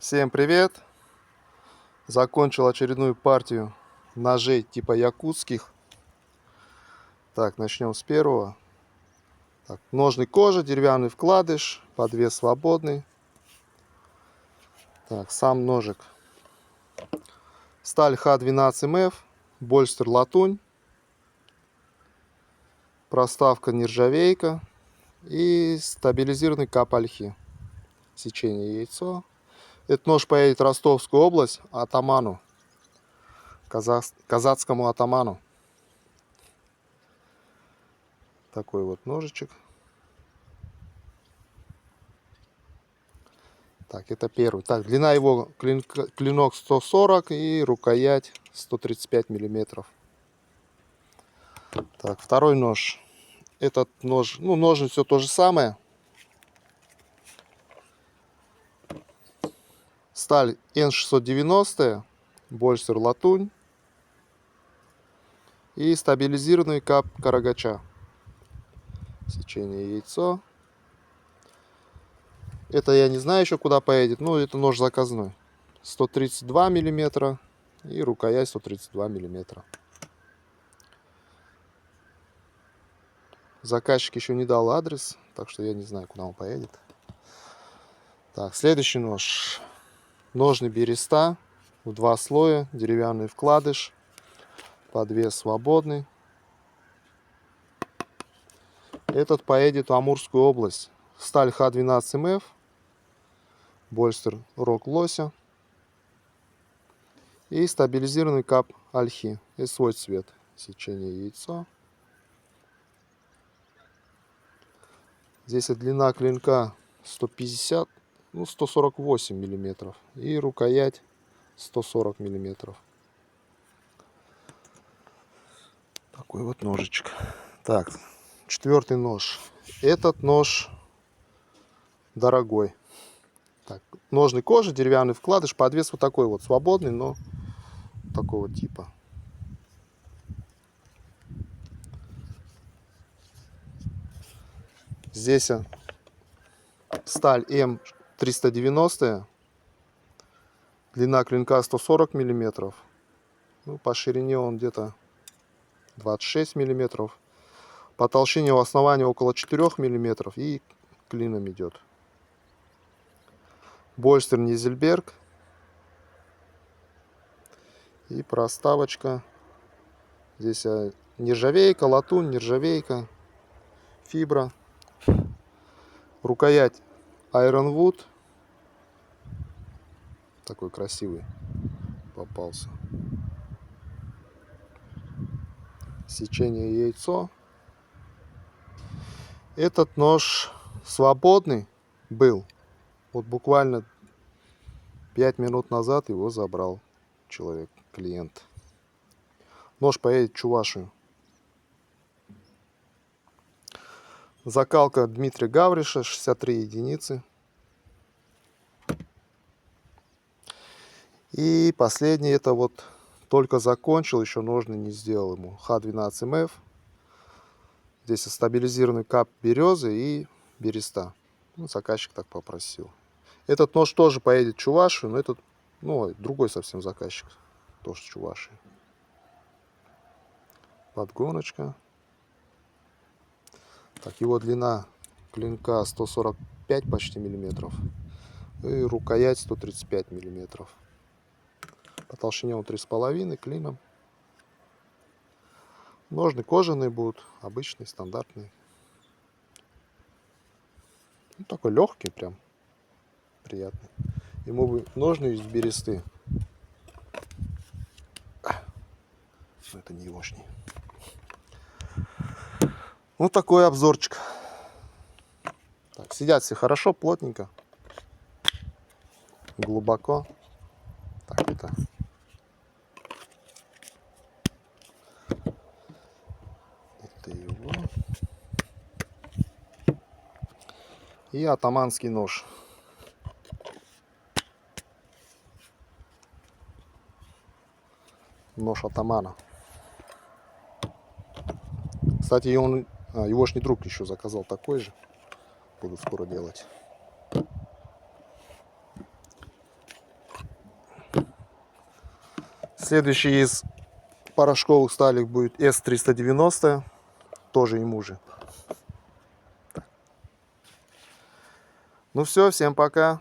Всем привет! Закончил очередную партию ножей типа якутских. Так, начнем с первого. Так, ножный кожа, деревянный вкладыш, подвес свободный. Так, сам ножик. Сталь Х12МФ, больстер латунь, проставка нержавейка и стабилизированный кап ольхи. Сечение яйцо. Этот нож поедет в Ростовскую область атаману, казацкому атаману. Такой вот ножичек. Так, это первый. Так, длина его клинок 140 и рукоять 135 миллиметров. Так, второй нож. Этот нож, ножны все то же самое. Сталь Н690, больстер латунь и стабилизированный кап карагача. Сечение яйцо. Это я не знаю еще куда поедет, но это нож заказной. 132 миллиметра и рукоять 132 миллиметра. Заказчик еще не дал адрес, так что я не знаю, куда он поедет. Так, следующий нож. Ножный береста в 2 слоя, деревянный вкладыш, подвес свободный. Этот поедет в Амурскую область. Сталь Х12МФ, больстер рог лося и стабилизированный кап ольхи и свой цвет. Сечение яйцо. Здесь длина клинка 150, 148 миллиметров и рукоять 140 миллиметров. Такой вот ножичек. Так, четвертый нож. Этот нож дорогой. Так, ножный кожа, деревянный вкладыш, подвес вот такой вот свободный, но такого типа. Здесь сталь М390, длина клинка 140 миллиметров. По ширине он где-то 26 миллиметров. По толщине у основания около 4 миллиметров и клином идет. Больстер Низельберг и проставочка. Здесь нержавейка, латунь, нержавейка, фибра. Рукоять Ironwood. Такой красивый попался. Сечение яйцо. Этот нож свободный был. Вот буквально 5 минут назад его забрал человек, клиент. Нож поедет в Чувашию. Закалка Дмитрия Гавриша, 63 единицы. И последний, это вот только закончил, еще ножны не сделал ему. Х12МФ. Здесь стабилизированный кап березы и береста. Заказчик так попросил. Этот нож тоже поедет в Чувашию, но этот, другой совсем заказчик. Тоже в Чувашии. Подгоночка. Так, его длина клинка 145 почти миллиметров. И рукоять 135 миллиметров. По толщине он 3,5 клином. Ножны кожаные будут, обычные, стандартные. Такой легкий прям, приятный. Ему бы ножны из бересты. Но это не егошний. Вот такой обзорчик. Так, сидят все хорошо, плотненько, глубоко. Так, это его. И атаманский нож. Нож атамана. Кстати, егошний друг еще заказал такой же. Буду скоро делать. Следующий из порошковых сталек будет S390. Тоже ему же. Ну все, всем пока.